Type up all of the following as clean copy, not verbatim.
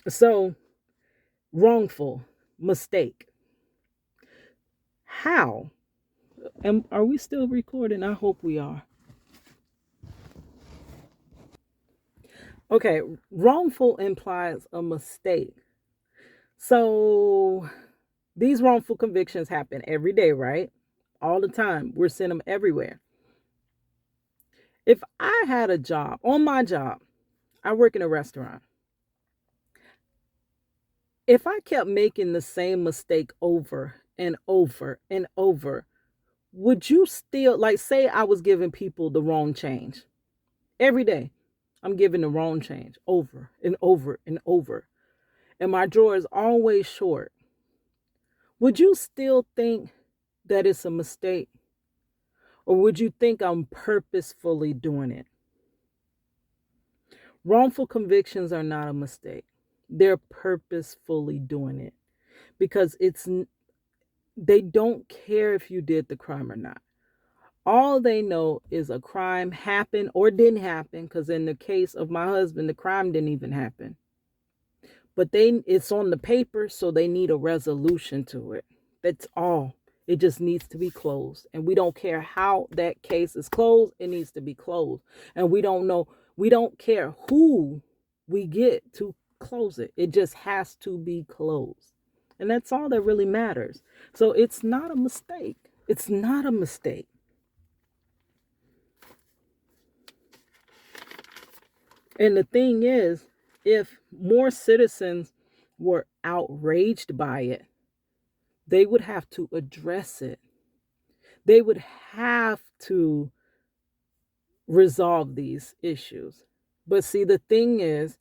So, wrongful, mistake. How? And are we still recording? I hope we are. Okay, wrongful implies a mistake. So, these wrongful convictions happen every day, right? All the time. We're seeing them everywhere. If I had a job, on my job, I work in a restaurant. If I kept making the same mistake over and over and over, would you still, like, say I was giving people the wrong change every day? I'm giving the wrong change over and over and over, and my drawer is always short. Would you still think that it's a mistake? Or would you think I'm purposefully doing it? Wrongful convictions are not a mistake. They're purposefully doing it because they don't care if you did the crime or not. All they know is a crime happened or didn't happen, because in the case of my husband, the crime didn't even happen. But it's on the paper, so they need a resolution to it. That's all. It just needs to be closed. And we don't care how that case is closed, it needs to be closed. And we don't care who we get to close it. It just has to be closed. And that's all that really matters. So it's not a mistake. It's not a mistake. And the thing is, if more citizens were outraged by it, they would have to address it. They would have to resolve these issues. But see, the thing is,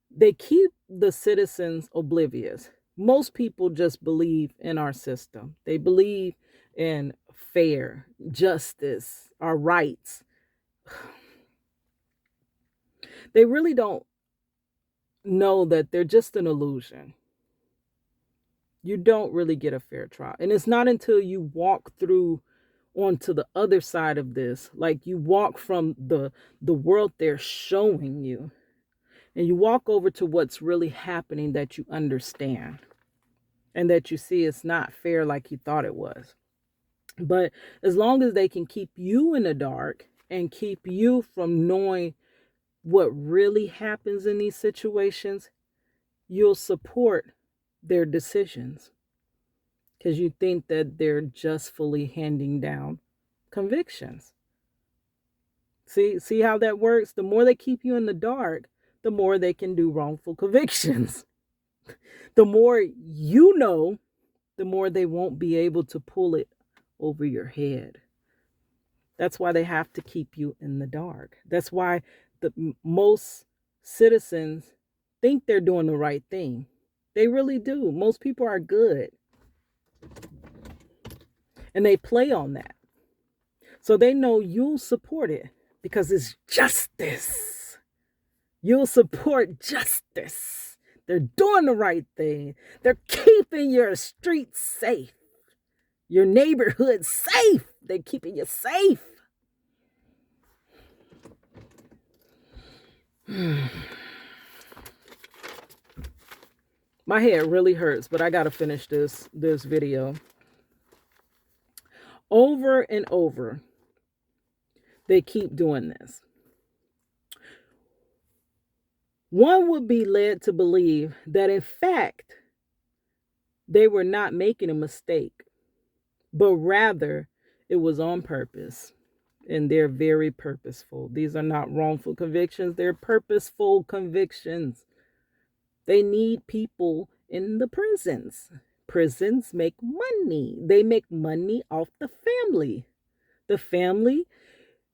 they keep the citizens oblivious. Most people just believe in our system. They believe in fair, justice, our rights. They really don't know that they're just an illusion. You don't really get a fair trial. And it's not until you walk through onto the other side of this, like you walk from the world they're showing you, and you walk over to what's really happening, that you understand and that you see it's not fair like you thought it was. But as long as they can keep you in the dark and keep you from knowing what really happens in these situations, you'll support their decisions because you think that they're justfully handing down convictions. See how that works? The more they keep you in the dark, the more they can do wrongful convictions. The more you know, the more they won't be able to pull it over your head. That's why they have to keep you in the dark. That's why most citizens think they're doing the right thing. They really do. Most people are good. And they play on that. So they know you'll support it because it's justice. You'll support justice. They're doing the right thing. They're keeping your streets safe, your neighborhood safe. They're keeping you safe. My head really hurts, but I gotta finish this video. Over and over, they keep doing this. One would be led to believe that, in fact, they were not making a mistake, but rather it was on purpose. And they're very purposeful. These are not wrongful convictions, they're purposeful convictions. They need people in the prisons. Prisons make money. They make money off the family. The family,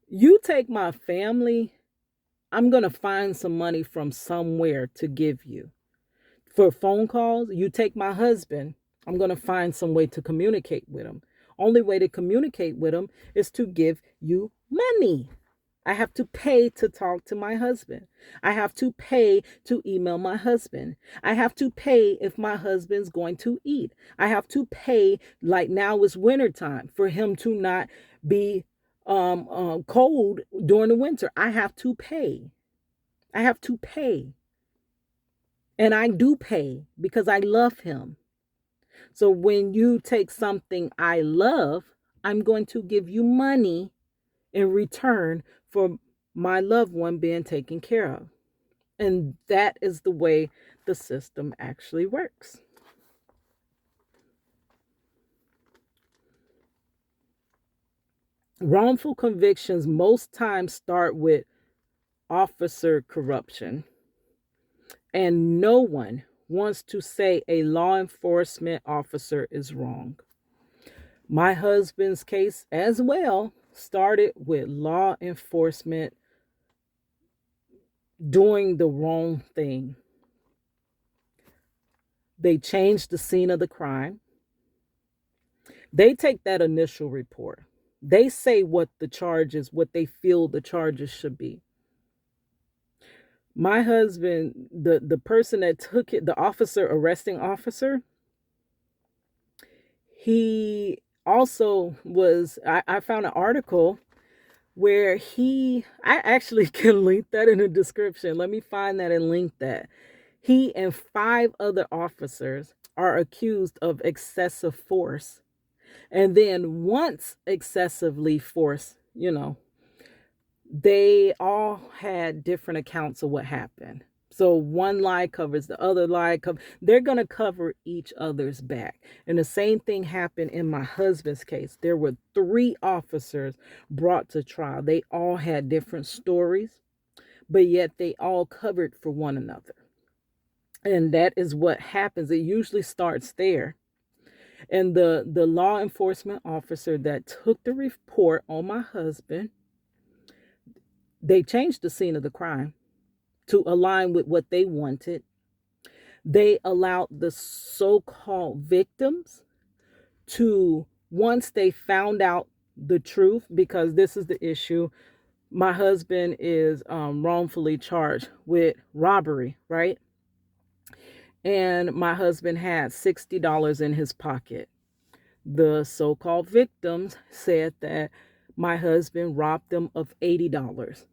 you take my family, I'm going to find some money from somewhere to give you. For phone calls, you take my husband, I'm going to find some way to communicate with him. Only way to communicate with him is to give you money. I have to pay to talk to my husband. I have to pay to email my husband. I have to pay if my husband's going to eat. I have to pay, like now it's wintertime, for him to not be cold during the winter. I have to pay. I have to pay. And I do pay because I love him. So when you take something I love, I'm going to give you money in return for my loved one being taken care of. And that is the way the system actually works. Wrongful convictions most times start with officer corruption, and no one wants to say a law enforcement officer is wrong. My husband's case as well started with law enforcement doing the wrong thing. They changed the scene of the crime. They take that initial report. They say what the charges, what they feel the charges should be. My husband, the person that took it, the officer, arresting officer, he also was, I found an article where I actually can link that in the description. Let me find that and link that. He and 5 other officers are accused of excessive force. And then once excessively force, they all had different accounts of what happened. So one lie covers the other lie. They're going to cover each other's back. And the same thing happened in my husband's case. There were 3 officers brought to trial. They all had different stories, but yet they all covered for one another. And that is what happens. It usually starts there. And the law enforcement officer that took the report on my husband, they changed the scene of the crime to align with what they wanted. They allowed the so-called victims to, once they found out the truth, because this is the issue, my husband is wrongfully charged with robbery, right? And my husband had $60 in his pocket. The so-called victims said that my husband robbed them of $80.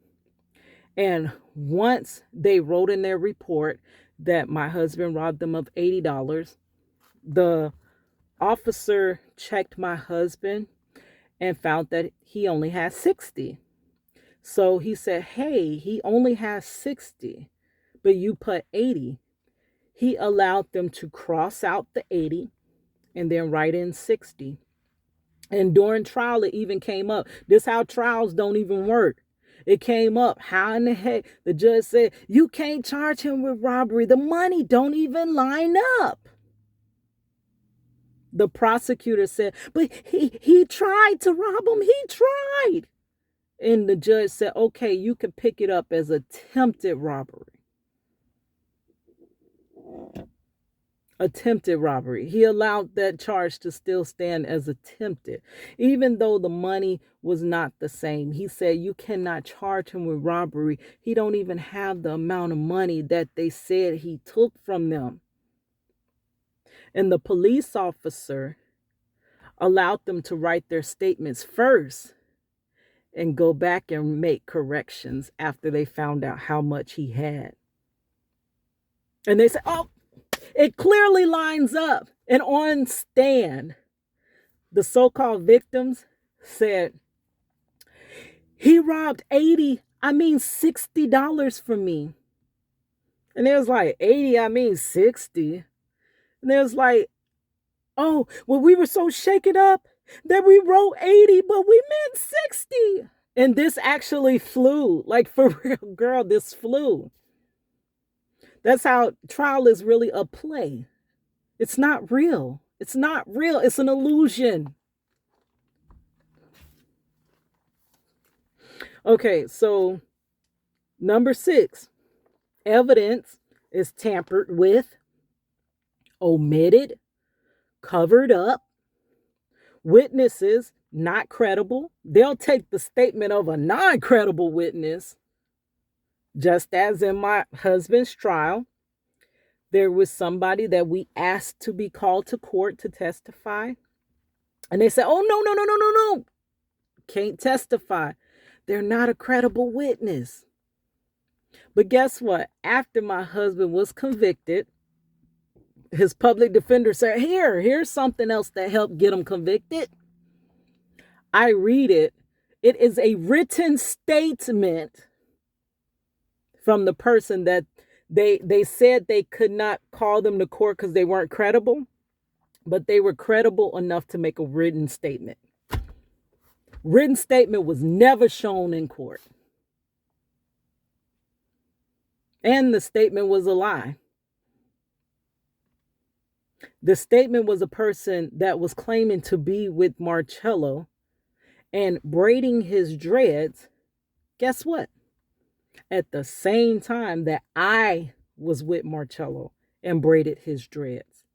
And once they wrote in their report that my husband robbed them of $80, the officer checked my husband and found that he only had 60. So he said, hey, he only has 60, but you put 80. He allowed them to cross out the 80 and then write in 60. And during trial, it even came up. This is how trials don't even work. It came up. How in the heck? The judge said, you can't charge him with robbery. The money don't even line up. The prosecutor said, but he tried to rob him. He tried. And the judge said, okay, you can pick it up as attempted robbery. Attempted robbery. He allowed that charge to still stand as attempted, even though the money was not the same. He said you cannot charge him with robbery. He don't even have the amount of money that they said he took from them. And the police officer allowed them to write their statements first and go back and make corrections after they found out how much he had. And they said, oh, it clearly lines up. And on stand, the so-called victims said, he robbed $60 from me. And it was like, 80, 60. And it was like, oh, well, we were so shaken up that we wrote 80, but we meant 60. And this actually flew. Like, for real, girl, this flew. That's how trial is really a play. It's not real. It's not real. It's an illusion. Okay, so number 6, evidence is tampered with, omitted, covered up, witnesses not credible. They'll take the statement of a non-credible witness, just as in my husband's trial. There was somebody that we asked to be called to court to testify. And they said, oh, no. Can't testify. They're not a credible witness. But guess what? After my husband was convicted, his public defender said, here's something else that helped get him convicted. I read it. It is a written statement from the person that they said they could not call them to court because they weren't credible, but they were credible enough to make a written statement. Written statement was never shown in court. And the statement was a lie. The statement was a person that was claiming to be with Marcello and braiding his dreads. Guess what? At the same time that I was with Marcello and braided his dreads.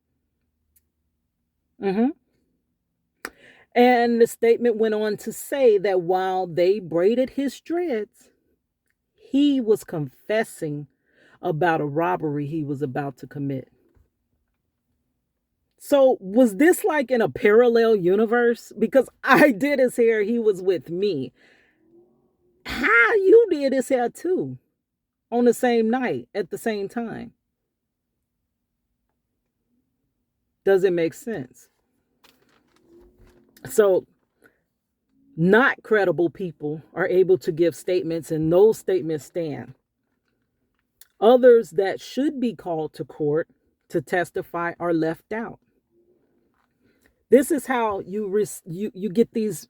And the statement went on to say that while they braided his dreads, he was confessing about a robbery he was about to commit. So was this like in a parallel universe? Because I did his hair, he was with me. How you did his hair too on the same night at the same time? Does it make sense? So not credible people are able to give statements, and those statements stand. Others that should be called to court to testify are left out. This is how you get these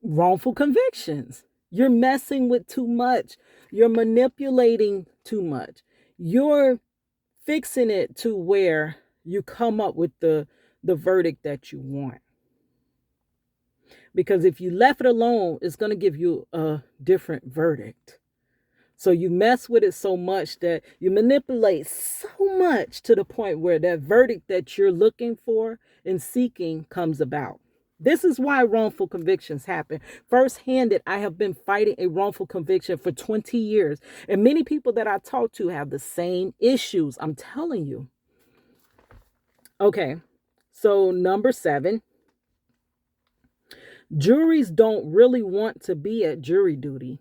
wrongful convictions. You're messing with too much. You're manipulating too much. You're fixing it to where you come up with the verdict that you want. Because if you left it alone, it's going to give you a different verdict. So you mess with it so much that you manipulate so much to the point where that verdict that you're looking for and seeking comes about. This is why wrongful convictions happen. First-handed, I have been fighting a wrongful conviction for 20 years. And many people that I talk to have the same issues. I'm telling you. Okay, so number 7. Juries don't really want to be at jury duty.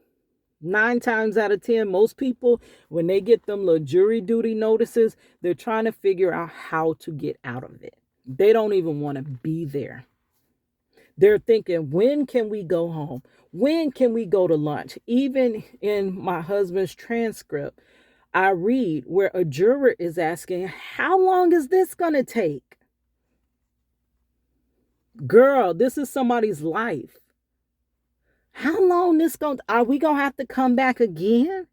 9 times out of 10, most people, when they get them little jury duty notices, they're trying to figure out how to get out of it. They don't even want to be there. They're thinking, when can we go home? When can we go to lunch? Even in my husband's transcript, I read where a juror is asking, how long is this going to take? Girl, this is somebody's life. How long are we going to have to come back again?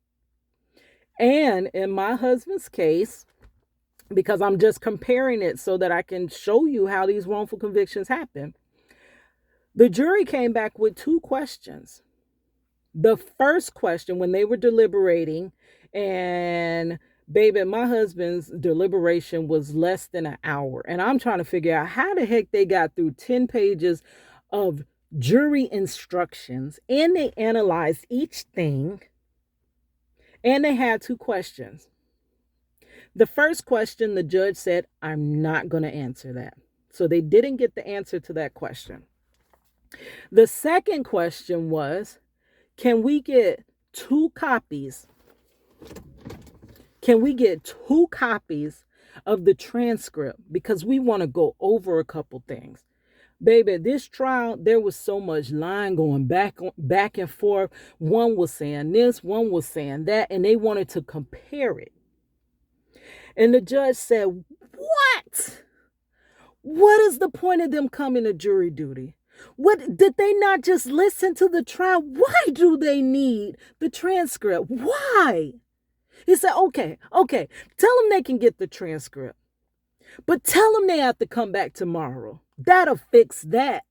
And in my husband's case, because I'm just comparing it so that I can show you how these wrongful convictions happen, the jury came back with 2 questions. The first question, when they were deliberating, and baby, my husband's deliberation was less than an hour. And I'm trying to figure out how the heck they got through 10 pages of jury instructions, and they analyzed each thing, and they had 2 questions. The first question, the judge said, I'm not going to answer that. So they didn't get the answer to that question. The second question was, can we get 2 copies? Can we get 2 copies of the transcript? Because we want to go over a couple things. Baby, this trial, there was so much line going back and forth. One was saying this, one was saying that, and they wanted to compare it. And the judge said, what? What is the point of them coming to jury duty? What, did they not just listen to the trial? Why do they need the transcript? Why? He said, okay, tell them they can get the transcript, but tell them they have to come back tomorrow. That'll fix that.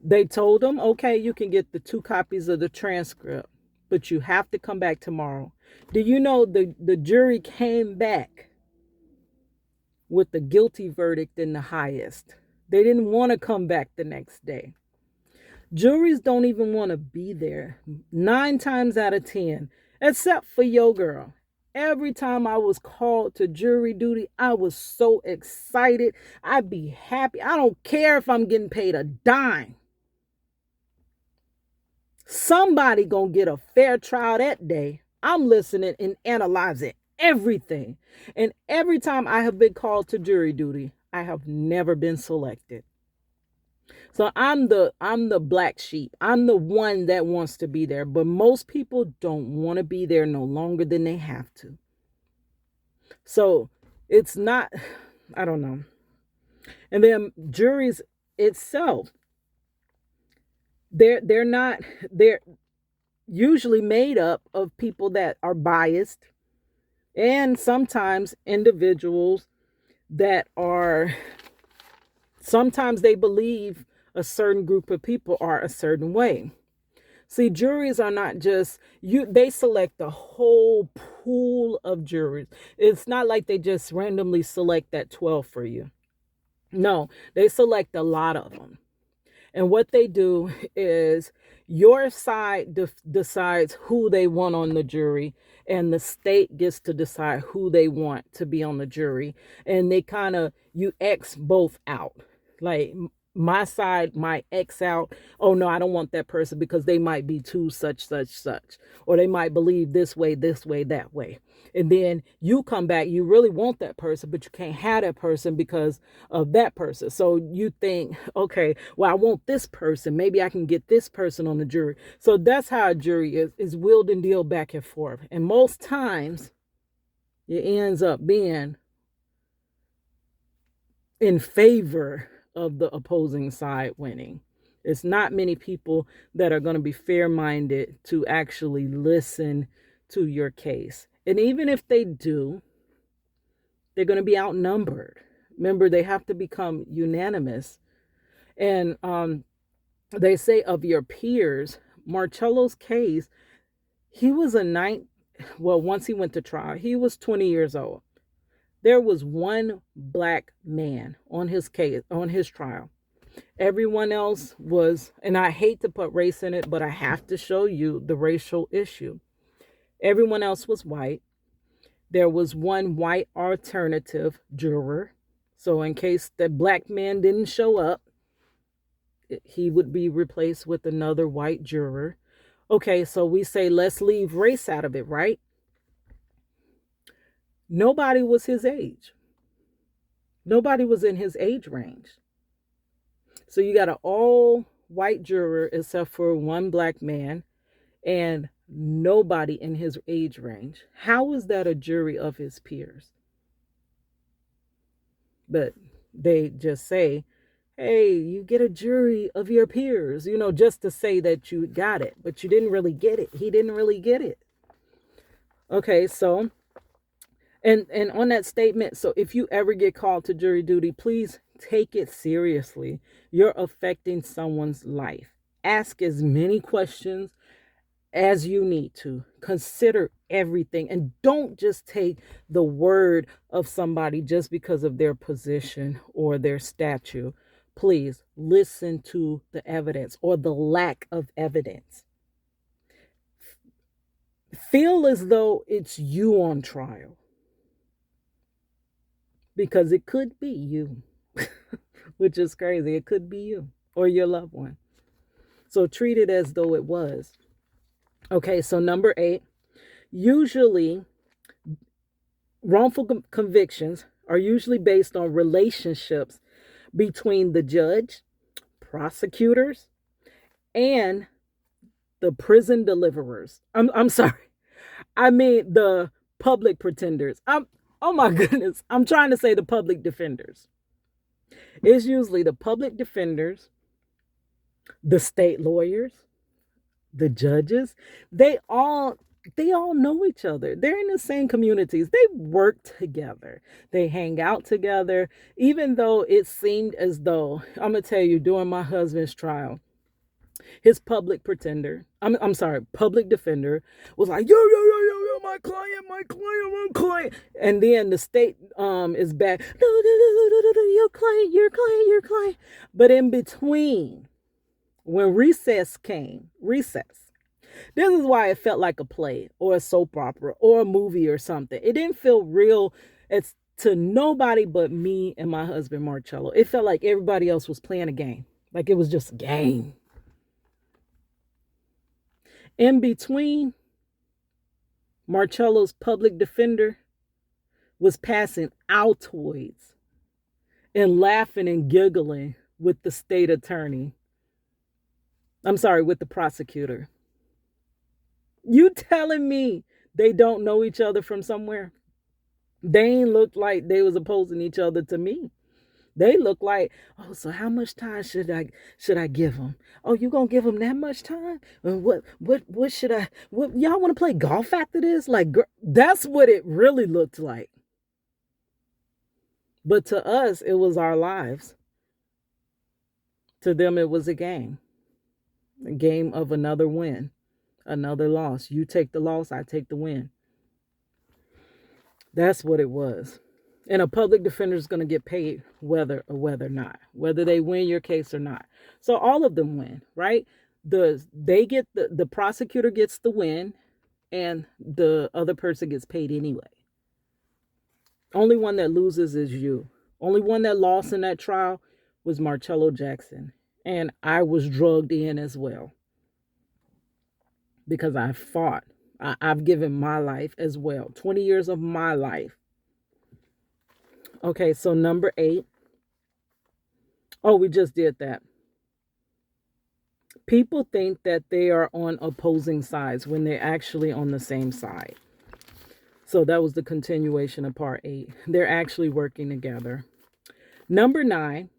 They told them, okay, you can get the 2 copies of the transcript, but you have to come back tomorrow. Do you know the jury came back with the guilty verdict in the highest? They didn't want to come back the next day. Juries don't even want to be there 9 times out of 10, except for your girl. Every time I was called to jury duty, I was so excited. I'd be happy. I don't care if I'm getting paid a dime. Somebody gonna get a fair trial that day. I'm listening and analyzing everything. And every time I have been called to jury duty, I have never been selected. So I'm the black sheep. I'm the one that wants to be there, but most people don't want to be there no longer than they have to. So it's not, I don't know. And then juries itself, they're not they're usually made up of people that are biased, and sometimes individuals that are, sometimes they believe a certain group of people are a certain way. See, juries are not just they select the whole pool of juries. It's not like they just randomly select that 12 for you. No, they select a lot of them. And what they do is your side decides who they want on the jury, and the state gets to decide who they want to be on the jury. And they kind of, you X both out. Like my side might X out, oh no, I don't want that person because they might be too such, or they might believe this way, that way. And then you come back, you really want that person, but you can't have that person because of that person. So you think, okay, well, I want this person. Maybe I can get this person on the jury. So that's how a jury is willed and deal back and forth. And most times it ends up being in favor of the opposing side winning. It's not many people that are going to be fair-minded to actually listen to your case. And even if they do, they're going to be outnumbered. Remember, they have to become unanimous. And they say of your peers, Marcello's case, he was once he went to trial, he was 20 years old. There was one black man on his case, on his trial. Everyone else was, and I hate to put race in it, but I have to show you the racial issue. Everyone else was white. There was one white alternative juror. So in case the black man didn't show up, he would be replaced with another white juror. Okay, so we say let's leave race out of it, right? Nobody was his age. Nobody was in his age range. So you got an all white juror except for one black man and nobody in his age range. How is that a jury of his peers? But they just say, hey, you get a jury of your peers, just to say that you got it, but you didn't really get it. He didn't really get it. Okay, so, and on that statement, so if you ever get called to jury duty, please take it seriously. You're affecting someone's life. Ask as many questions as you need to. Consider everything, and don't just take the word of somebody just because of their position or their stature. Please listen to the evidence or the lack of evidence. Feel as though it's you on trial, because it could be you, which is crazy. It could be you or your loved one. So treat it as though it was. Okay, so number 8, usually wrongful convictions are usually based on relationships between the judge, prosecutors, and the prison deliverers. I'm sorry. I mean the public pretenders. Oh my goodness. I'm trying to say the public defenders. It's usually the public defenders, the state lawyers, the judges. They all know each other. They're in the same communities. They work together. They hang out together. Even though it seemed as though, I'm going to tell you, during my husband's trial, his public defender was like, yo, my client. And then the state is back, no, your client. But in between, when recess came, this is why it felt like a play or a soap opera or a movie or something. It didn't feel real to nobody but me and my husband, Marcello. It felt like everybody else was playing a game. Like it was just a game. In between, Marcello's public defender was passing Altoids and laughing and giggling with the state attorney. I'm sorry, with the prosecutor. You telling me they don't know each other from somewhere? They ain't look like they was opposing each other to me. They look like, oh, so how much time should I give them? Oh, you gonna give them that much time? What should I? What y'all want to play golf after this? Like that's what it really looked like. But to us, it was our lives. To them, it was a game of another win, another loss. You take the loss, I take the win. That's what it was. And a public defender is going to get paid whether not, whether they win your case or not. So all of them win, right? The prosecutor gets the win, and the other person gets paid anyway. Only one that loses is you. Only one that lost in that trial was Marcello Jackson, and I was drugged in as well because I fought. I've given my life as well, 20 years of my life. Okay, so number 8. Oh, we just did that. People think that they are on opposing sides when they're actually on the same side. So that was the continuation of part 8. They're actually working together. Number 9,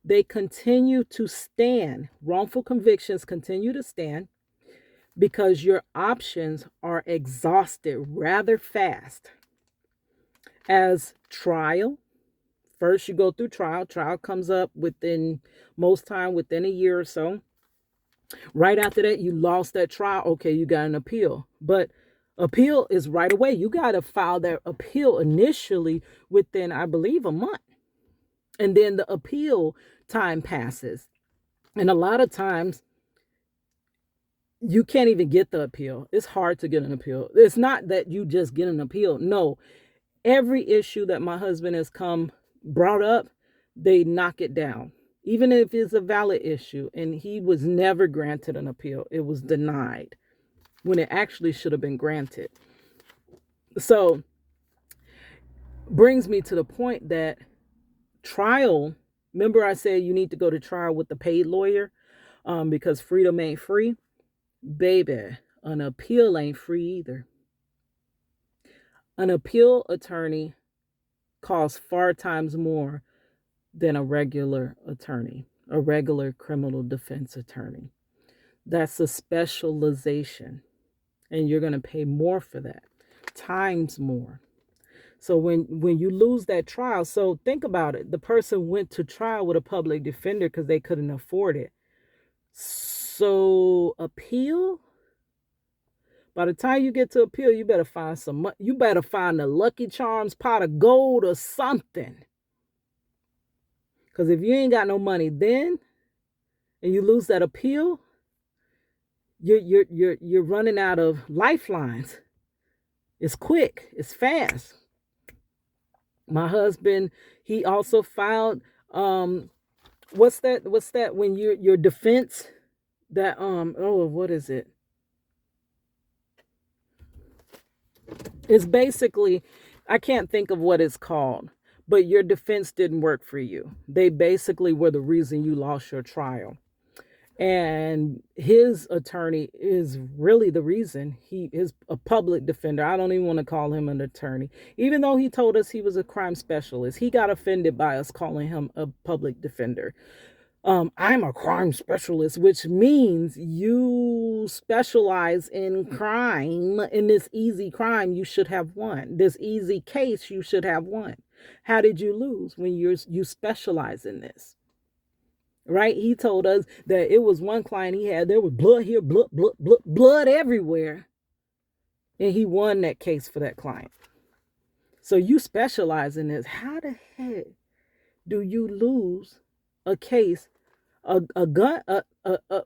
they continue to stand. Wrongful convictions continue to stand because your options are exhausted rather fast. As trial, first you go through trial. Trial comes up within a year or so. Right after that, you lost that trial. Okay, you got an appeal. But appeal is right away. You got to file that appeal initially within, I believe, a month. And then the appeal time passes. And a lot of times, you can't even get the appeal. It's hard to get an appeal. It's not that you just get an appeal. No, every issue that my husband has brought up, they knock it down. Even if it's a valid issue, and he was never granted an appeal. It was denied when it actually should have been granted. So, brings me to the point that trial, remember I said you need to go to trial with the paid lawyer because freedom ain't free? Baby, an appeal ain't free either. An appeal attorney costs 4 times more than a regular attorney, a regular criminal defense attorney. That's a specialization, and you're going to pay more for that, times more. So when you lose that trial, so think about it. The person went to trial with a public defender because they couldn't afford it. So appeal, by the time you get to appeal, you better find you better find the Lucky Charms pot of gold or something. Because if you ain't got no money then, and you lose that appeal, you're running out of lifelines. It's quick. It's fast. My husband, he also filed what's that when your defense that what is it? It's basically, I can't think of what it's called, but your defense didn't work for you. They basically were the reason you lost your trial. And his attorney is really the reason. He is a public defender. I don't even want to call him an attorney. Even though he told us he was a crime specialist, he got offended by us calling him a public defender. I'm a crime specialist, which means you specialize in crime. In this easy crime, you should have won. This easy case, you should have won. How did you lose when you specialize in this? Right? He told us that it was one client he had, there was blood here, blood everywhere. And he won that case for that client. So you specialize in this. How the heck do you lose a case, a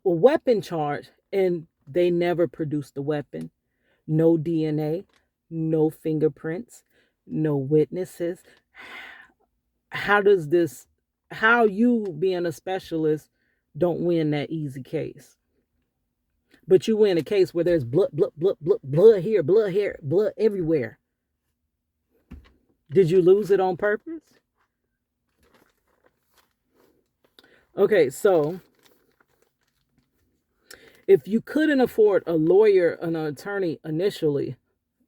weapon charge, and they never produced the weapon? No DNA, no fingerprints, no witnesses. How you being a specialist don't win that easy case? But you win a case where there's blood here, blood everywhere. Did you lose it on purpose? Okay, so if you couldn't afford a lawyer, an attorney initially,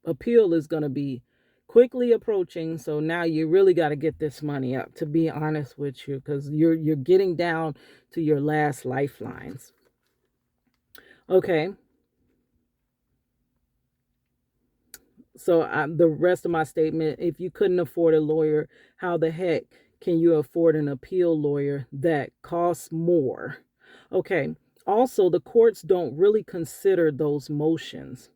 appeal is going to be quickly approaching. So now you really got to get this money up, to be honest with you, because you're getting down to your last lifelines. Okay. So the rest of my statement, if you couldn't afford a lawyer, how the heck can you afford an appeal lawyer that costs more? Okay. Also, the courts don't really consider those motions.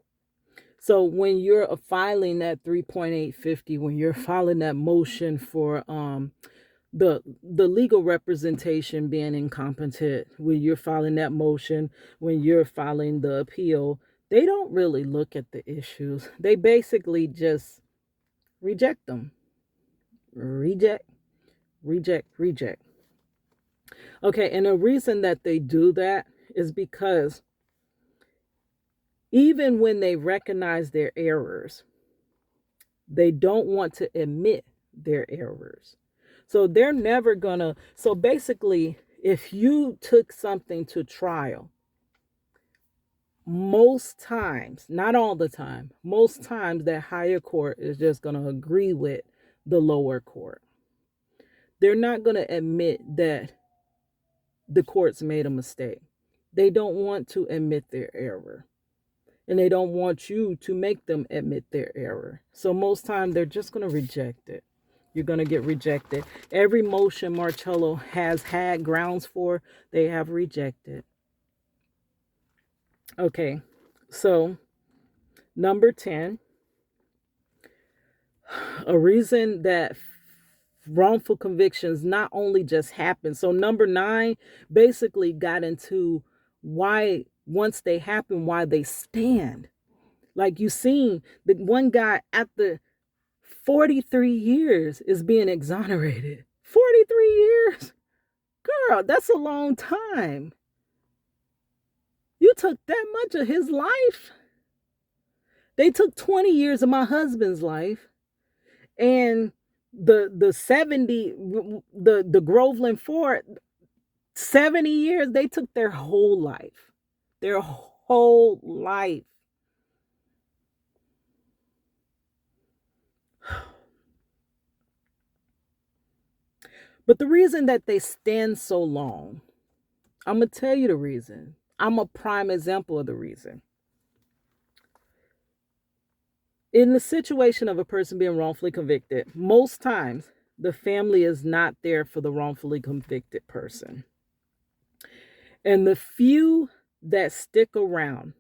So when you're filing that 3.850, when you're filing that motion for the legal representation being incompetent, when you're filing that motion, when you're filing the appeal, they don't really look at the issues. They basically just reject them. Reject, reject, reject. Okay, and the reason that they do that is because even when they recognize their errors, they don't want to admit their errors. So they're never gonna. So basically, if you took something to trial, most times, not all the time, most times that higher court is just gonna agree with the lower court. They're not gonna admit that the courts made a mistake. They don't want to admit their error. And they don't want you to make them admit their error. So most time they're just going to reject it. You're going to get rejected. Every motion Marcello has had grounds for, they have rejected. Okay, so number 10, a reason that wrongful convictions not only just happen. So number 9 basically got into why, once they happen, why they stand. Like you seen, the one guy after 43 years is being exonerated. 43 years? Girl, that's a long time. You took that much of his life? They took 20 years of my husband's life. And the 70, the Groveland Four, 70 years, they took their whole life. Their whole life. But the reason that they stand so long, I'm going to tell you the reason. I'm a prime example of the reason. In the situation of a person being wrongfully convicted, most times the family is not there for the wrongfully convicted person. And the few that stick around,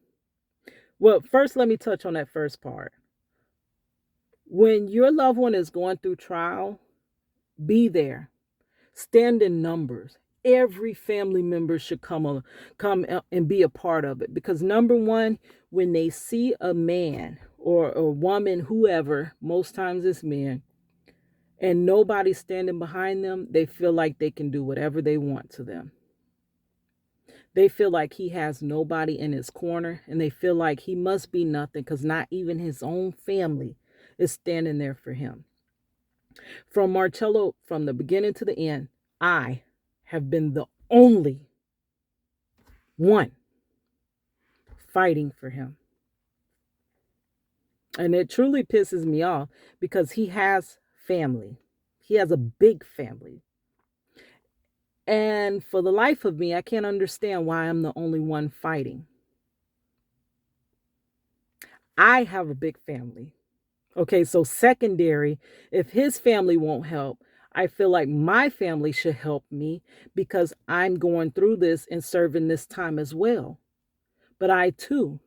well, first let me touch on that first part. When your loved one is going through trial, be there. Stand in numbers. Every family member should come and be a part of it. Because number one, when they see a man or a woman, whoever, most times it's men, and nobody's standing behind them, they feel like they can do whatever they want to them. They feel like he has nobody in his corner, and they feel like he must be nothing because not even his own family is standing there for him. From Marcello, from the beginning to the end, I have been the only one fighting for him. And it truly pisses me off because he has family. He has a big family. And for the life of me, I can't understand why I'm the only one fighting. I have a big family. Okay, so secondary, if his family won't help, I feel like my family should help me because I'm going through this and serving this time as well. But I too,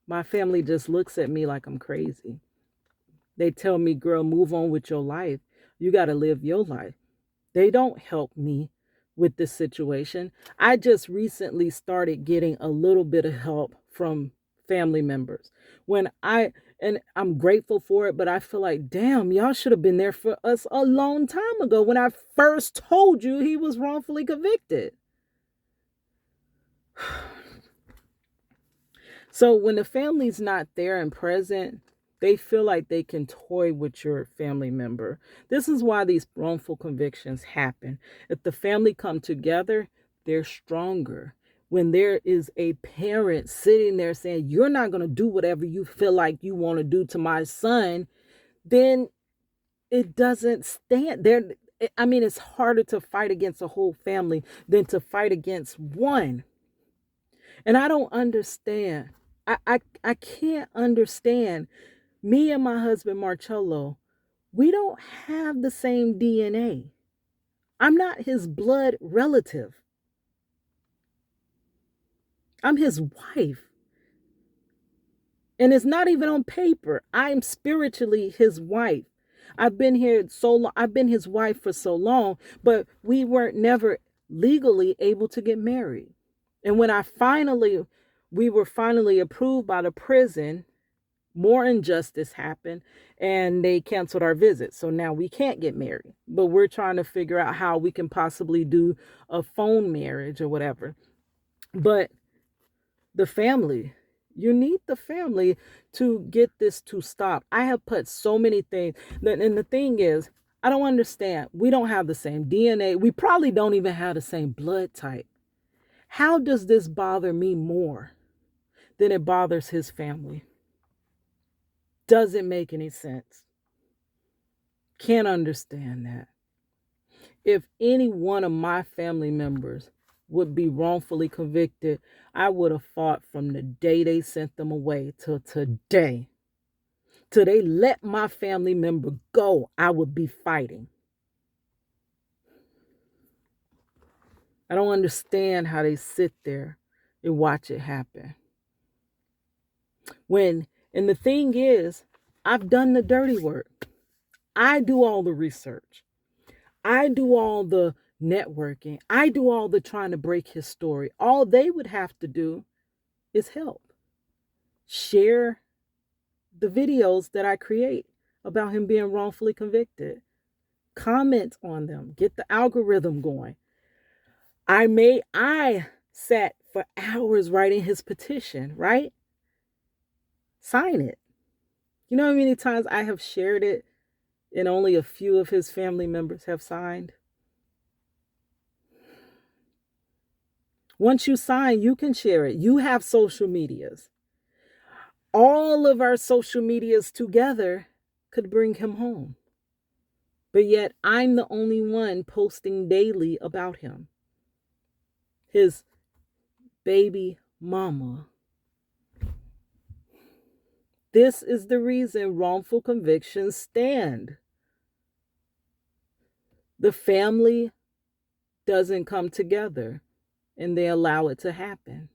my family just looks at me like I'm crazy. They tell me, girl, move on with your life. You got to live your life. They don't help me with this situation. I just recently started getting a little bit of help from family members. And I'm grateful for it, but I feel like, damn, y'all should have been there for us a long time ago when I first told you he was wrongfully convicted. So when the family's not there and present, they feel like they can toy with your family member. This is why these wrongful convictions happen. If the family come together, they're stronger. When there is a parent sitting there saying, you're not going to do whatever you feel like you want to do to my son, then it doesn't stand there. I mean, it's harder to fight against a whole family than to fight against one. And I don't understand. I can't understand. Me and my husband Marcello, we don't have the same DNA. I'm not his blood relative. I'm his wife. And it's not even on paper. I'm spiritually his wife. I've been here so long. I've been his wife for so long, but we weren't never legally able to get married. And when we were finally approved by the prison, more injustice happened and they canceled our visit. So now we can't get married, but we're trying to figure out how we can possibly do a phone marriage or whatever. But the family, you need the family to get this to stop. I have put so many things, and the thing is, I don't understand. We don't have the same DNA. We probably don't even have the same blood type. How does this bother me more than it bothers his family? Doesn't make any sense. Can't understand that. If any one of my family members would be wrongfully convicted, I would have fought from the day they sent them away till today. Till they let my family member go, I would be fighting. I don't understand how they sit there and watch it happen. And the thing is, I've done the dirty work. I do all the research. I do all the networking. I do all the trying to break his story. All they would have to do is help. Share the videos that I create about him being wrongfully convicted. Comment on them. Get the algorithm going. I sat for hours writing his petition, right? Sign it. You know how many times I have shared it and only a few of his family members have signed? Once you sign, you can share it. You have social medias. All of our social medias together could bring him home. But yet I'm the only one posting daily about him. His baby mama. This is the reason wrongful convictions stand. The family doesn't come together and they allow it to happen.